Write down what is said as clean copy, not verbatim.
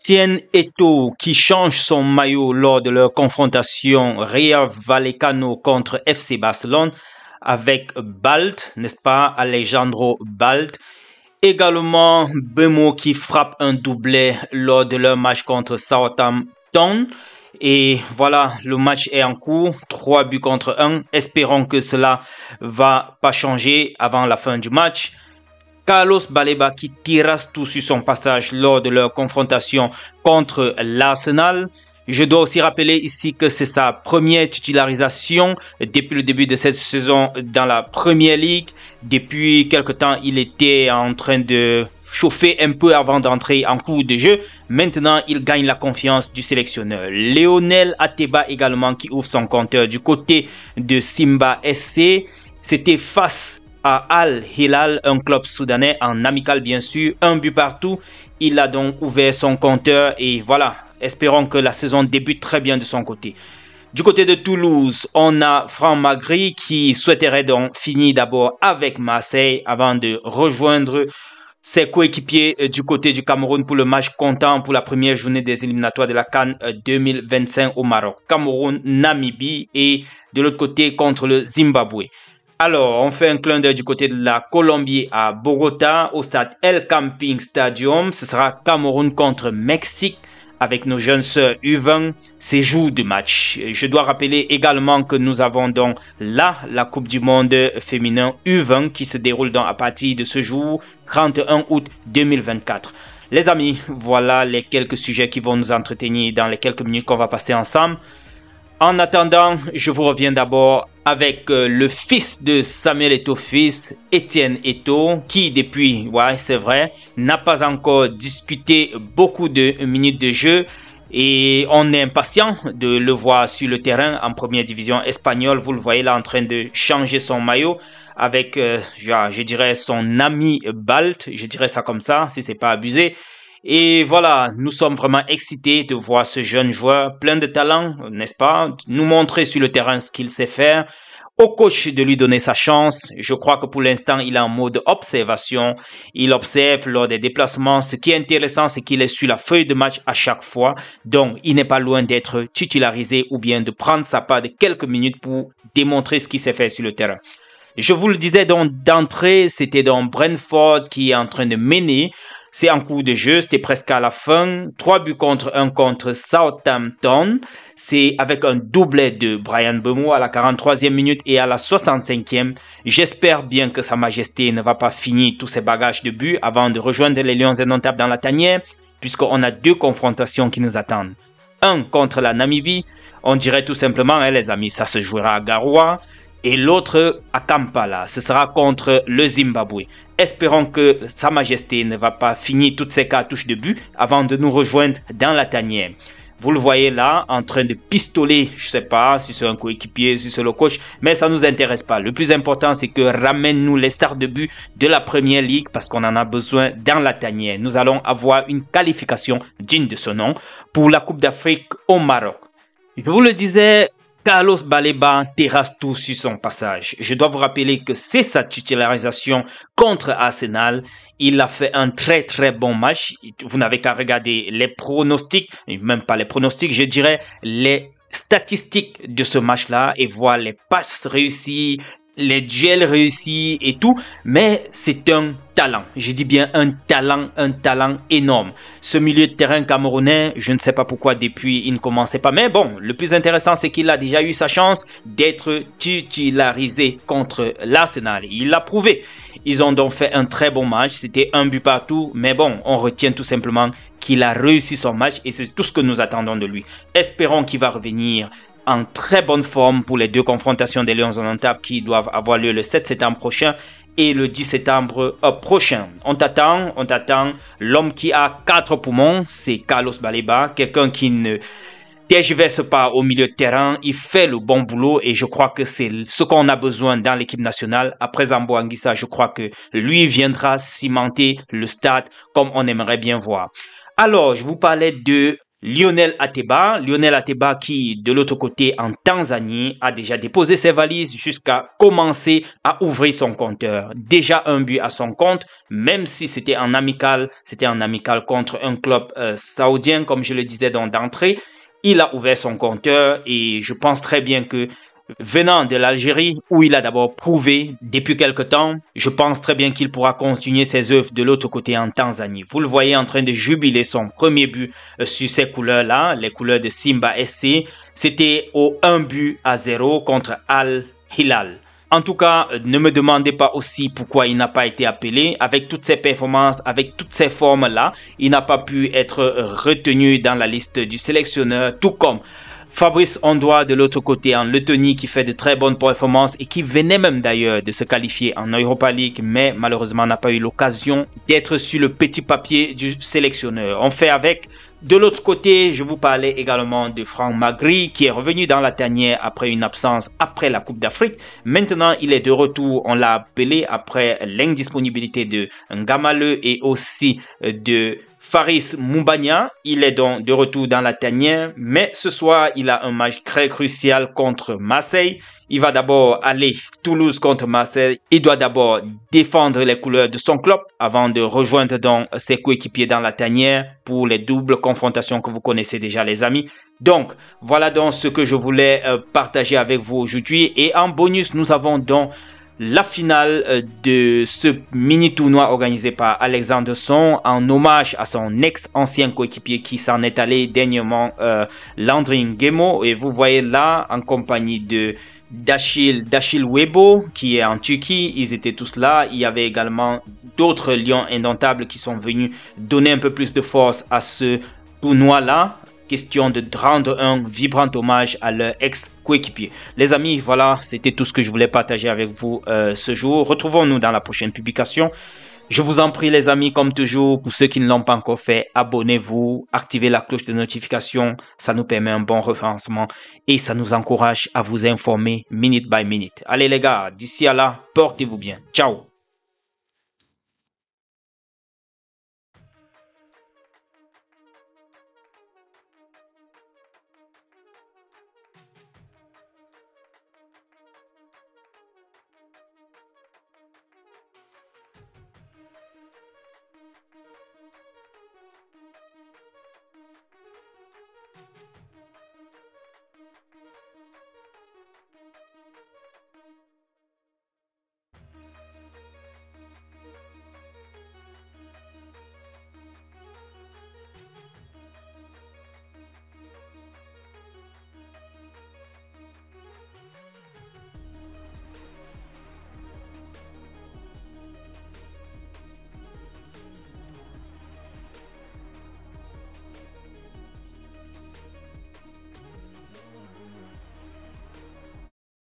Etienne Eto'o qui change son maillot lors de leur confrontation Rayo Vallecano contre FC Barcelone avec Balt, n'est-ce pas, Alejandro Balt. Également, Bemo qui frappe un doublé lors de leur match contre Southampton. Et voilà, le match est en cours, 3 buts contre 1. Espérons que cela va pas changer avant la fin du match. Carlos Baleba qui tirasse tout sur son passage lors de leur confrontation contre l'Arsenal. Je dois aussi rappeler ici que c'est sa première titularisation depuis le début de cette saison dans la Premier League. Depuis quelque temps, il était en train de chauffer un peu avant d'entrer en cours de jeu. Maintenant, il gagne la confiance du sélectionneur. Lionel Ateba également qui ouvre son compteur du côté de Simba SC. C'était face à Al Hilal, un club soudanais en amical bien sûr, un but partout. Il a donc ouvert son compteur et voilà, espérons que la saison débute très bien de son côté. Du côté de Toulouse, on a Franck Magri qui souhaiterait donc finir d'abord avec Marseille avant de rejoindre ses coéquipiers du côté du Cameroun pour le match comptant pour la première journée des éliminatoires de la CAN 2025 au Maroc. Cameroun, Namibie et de l'autre côté contre le Zimbabwe. Alors, on fait un clin d'œil du côté de la Colombie à Bogota, au stade El Camping Stadium. Ce sera Cameroun contre Mexique avec nos jeunes sœurs U20. C'est jour de match. Je dois rappeler également que nous avons donc là la Coupe du Monde féminin U20 qui se déroule donc à partir de ce jour, 31 août 2024. Les amis, voilà les quelques sujets qui vont nous entretenir dans les quelques minutes qu'on va passer ensemble. En attendant, je vous reviens d'abord avec le fils de Samuel Eto'o, fils Etienne Eto'o, qui depuis, ouais c'est vrai, n'a pas encore disputé beaucoup de minutes de jeu. Et on est impatient de le voir sur le terrain en première division espagnole. Vous le voyez là en train de changer son maillot avec, je dirais, son ami Balt, je dirais ça comme ça, si c'est pas abusé. Et voilà, nous sommes vraiment excités de voir ce jeune joueur plein de talent, n'est-ce pas? Nous montrer sur le terrain ce qu'il sait faire. Au coach de lui donner sa chance. Je crois que pour l'instant, il est en mode observation. Il observe lors des déplacements. Ce qui est intéressant, c'est qu'il est sur la feuille de match à chaque fois. Donc, il n'est pas loin d'être titularisé ou bien de prendre sa part de quelques minutes pour démontrer ce qu'il sait faire sur le terrain. Je vous le disais donc d'entrée, c'était donc Brentford qui est en train de mener. C'est en cours de jeu, c'était presque à la fin. 3 buts contre 1 contre Southampton. C'est avec un doublé de Bryan Mbeumo à la 43e minute et à la 65e. J'espère bien que Sa Majesté ne va pas finir tous ses bagages de buts avant de rejoindre les Lions indomptables dans la tanière, puisqu'on a 2 confrontations qui nous attendent. Un contre la Namibie, on dirait tout simplement, hein, les amis, ça se jouera à Garoua. Et l'autre à Kampala, ce sera contre le Zimbabwe. Espérons que Sa Majesté ne va pas finir toutes ses cartouches de but avant de nous rejoindre dans la tanière. Vous le voyez là, en train de pistoler, je sais pas si c'est un coéquipier, si c'est le coach, mais ça nous intéresse pas. Le plus important, c'est que ramène-nous les stars de but de la Premier League parce qu'on en a besoin dans la tanière. Nous allons avoir une qualification digne de ce nom pour la Coupe d'Afrique au Maroc. Je vous le disais, Carlos Baleba terrasse tout sur son passage. Je dois vous rappeler que c'est sa titularisation contre Arsenal. Il a fait un très très bon match. Vous n'avez qu'à regarder les pronostics, même pas les pronostics, je dirais les statistiques de ce match-là et voir les passes réussies, les duels réussis et tout, mais c'est un talent. Je dis bien un talent énorme. Ce milieu de terrain camerounais, je ne sais pas pourquoi depuis il ne commençait pas. Mais bon, le plus intéressant, c'est qu'il a déjà eu sa chance d'être titularisé contre l'Arsenal. Il l'a prouvé. Ils ont donc fait un très bon match. C'était un but partout. Mais bon, on retient tout simplement qu'il a réussi son match et c'est tout ce que nous attendons de lui. Espérons qu'il va revenir en très bonne forme pour les 2 confrontations des Lions indomptables qui doivent avoir lieu le 7 septembre prochain et le 10 septembre prochain. On t'attend. L'homme qui a 4 poumons, c'est Carlos Baleba, quelqu'un qui ne tergiverse pas au milieu de terrain. Il fait le bon boulot et je crois que c'est ce qu'on a besoin dans l'équipe nationale. Après Zambo Anguissa, je crois que lui viendra cimenter le stade comme on aimerait bien voir. Alors, je vous parlais de Lionel Ateba. Lionel Ateba qui, de l'autre côté, en Tanzanie, a déjà déposé ses valises jusqu'à commencer à ouvrir son compteur. Déjà un but à son compte, même si c'était en amical contre un club saoudien, comme je le disais d'entrée. Il a ouvert son compteur et je pense très bien que venant de l'Algérie, où il a d'abord prouvé depuis quelque temps, je pense très bien qu'il pourra continuer ses œuvres de l'autre côté en Tanzanie. Vous le voyez en train de jubiler son premier but sur ces couleurs-là, les couleurs de Simba SC. C'était au 1-0 contre Al Hilal. En tout cas, ne me demandez pas aussi pourquoi il n'a pas été appelé. Avec toutes ses performances, avec toutes ces formes-là, il n'a pas pu être retenu dans la liste du sélectionneur, tout comme Fabrice Ondoa de l'autre côté en Lettonie qui fait de très bonnes performances et qui venait même d'ailleurs de se qualifier en Europa League, mais malheureusement n'a pas eu l'occasion d'être sur le petit papier du sélectionneur. On fait avec. De l'autre côté, je vous parlais également de Franck Magri qui est revenu dans la tanière après une absence après la Coupe d'Afrique. Maintenant, il est de retour. On l'a appelé après l'indisponibilité de Ngamale et aussi de Faris Moumbagna. Il est donc de retour dans la tanière, mais ce soir, il a un match très crucial contre Marseille. Il va d'abord aller Toulouse contre Marseille. Il doit d'abord défendre les couleurs de son club avant de rejoindre donc ses coéquipiers dans la tanière pour les doubles confrontations que vous connaissez déjà les amis. Donc, voilà donc ce que je voulais partager avec vous aujourd'hui. Et en bonus, nous avons donc la finale de ce mini tournoi organisé par Alexander Song en hommage à son ex-ancien coéquipier qui s'en est allé dernièrement, Landry Nguemo. Et vous voyez là en compagnie de Dachil Webo qui est en Turquie, ils étaient tous là. Il y avait également d'autres lions indomptables qui sont venus donner un peu plus de force à ce tournoi-là. Question de rendre un vibrant hommage à leur ex-coéquipier. Les amis, voilà, c'était tout ce que je voulais partager avec vous ce jour. Retrouvons-nous dans la prochaine publication. Je vous en prie les amis, comme toujours, pour ceux qui ne l'ont pas encore fait, abonnez-vous, activez la cloche de notification, ça nous permet un bon référencement et ça nous encourage à vous informer minute by minute. Allez les gars, d'ici à là, portez-vous bien. Ciao.